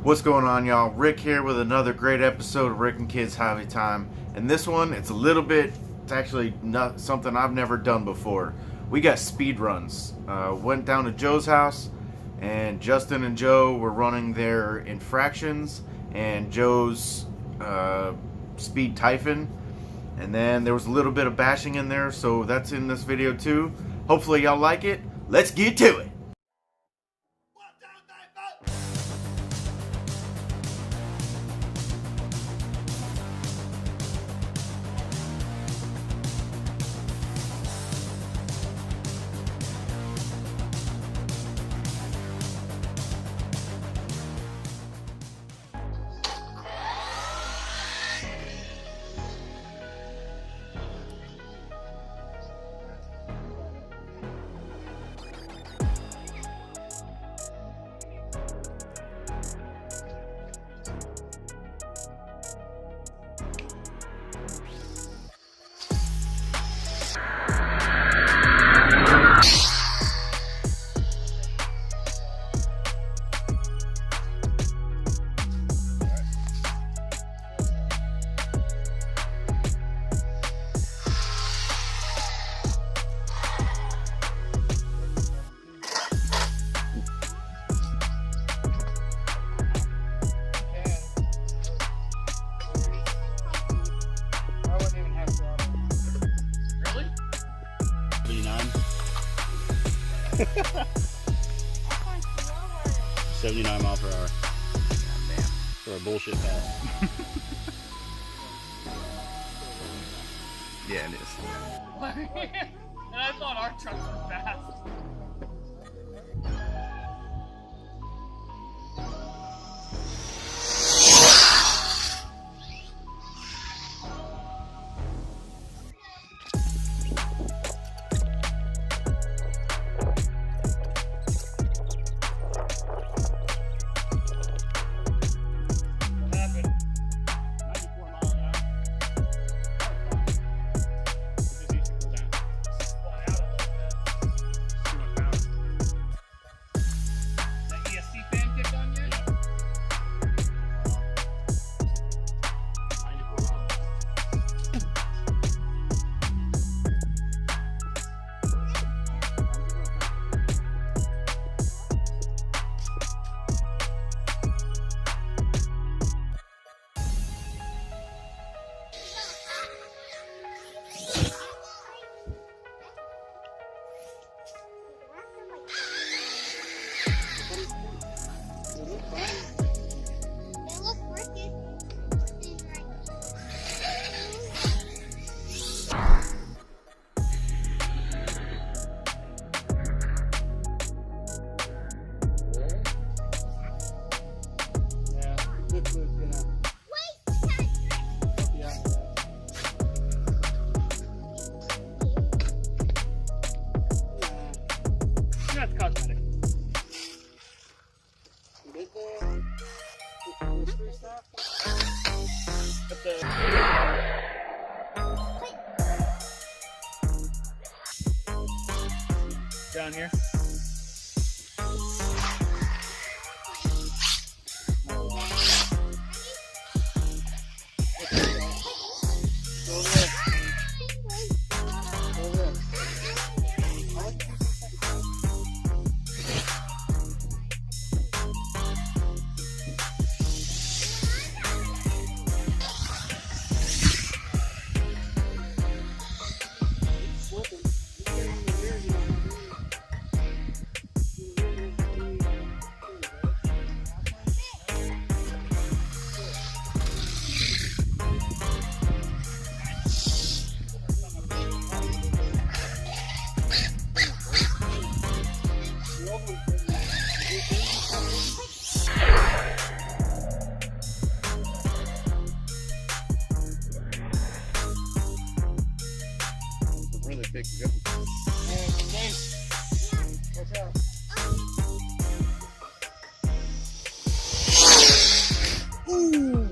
What's going on, y'all? Rick here with another great episode of Rick and Kids Hobby Time. And this one, it's actually not something I've never done before. We got speed runs. Went down to Joe's house, and Justin and Joe were running their infractions and Joe's speed Typhon. And then there was a little bit of bashing in there, so that's in this video too. Hopefully y'all like it. Let's get to it. Really? 79 miles per hour. Damn. For a bullshit pass. Yeah, it is. And I thought our trucks were fast. That's cosmetic. Down here. Really big difference. Ooh.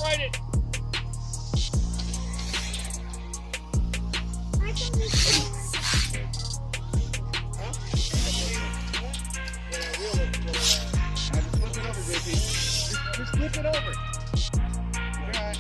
Ride it. Just flip it over. Alright.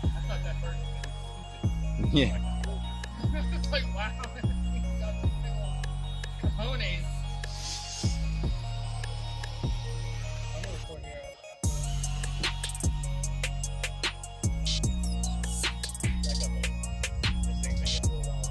I thought that bird was stupid. Yeah. It's like, wow, he's got some big old cojones. I'm gonna record here. Back up, man. This thing's been getting a little wild.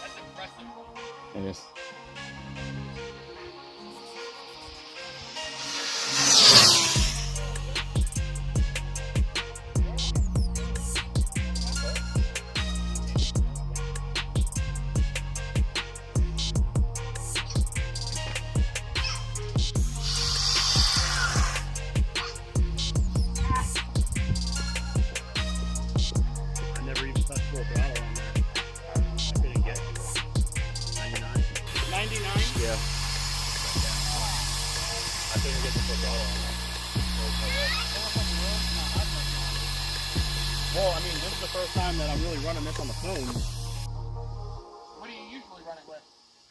That's impressive. It is. I never even touched full throttle on that. I couldn't get 99. 99? Yeah. I couldn't get the full throttle on that. Well, I mean, this is the first time that I'm really running this on the phone. What do you usually run it with?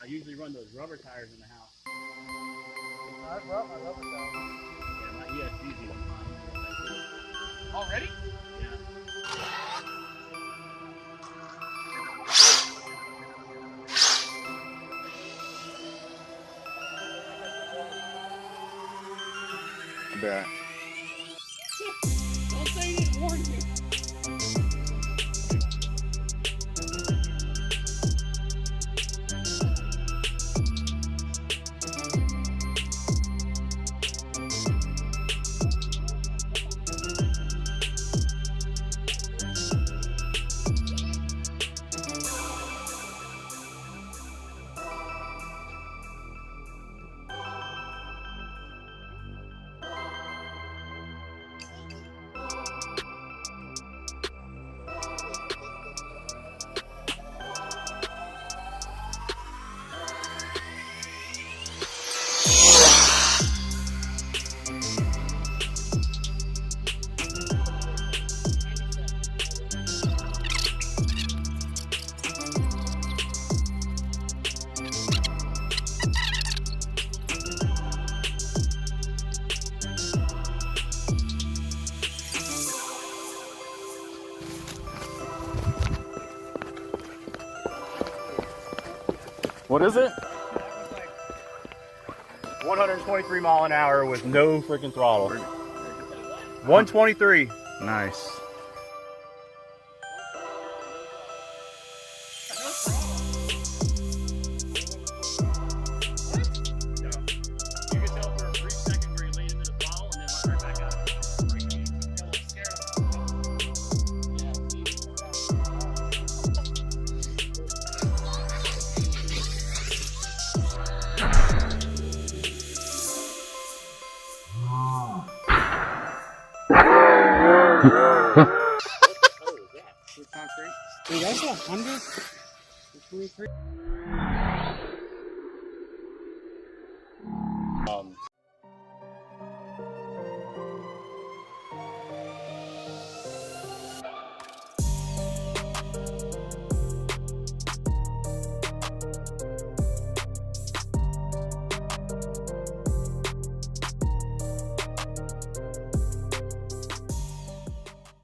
I usually run those rubber tires in the house. I brought my rubber tire. Yeah, my ESC's even fine. Already? Yeah. I bet. Don't say you didn't warn me. What is it? 123 mile an hour with no freaking throttle. 123. Nice. You can tell for a brief second where you lean into the throttle and then let right back out. You guys got 100? 23?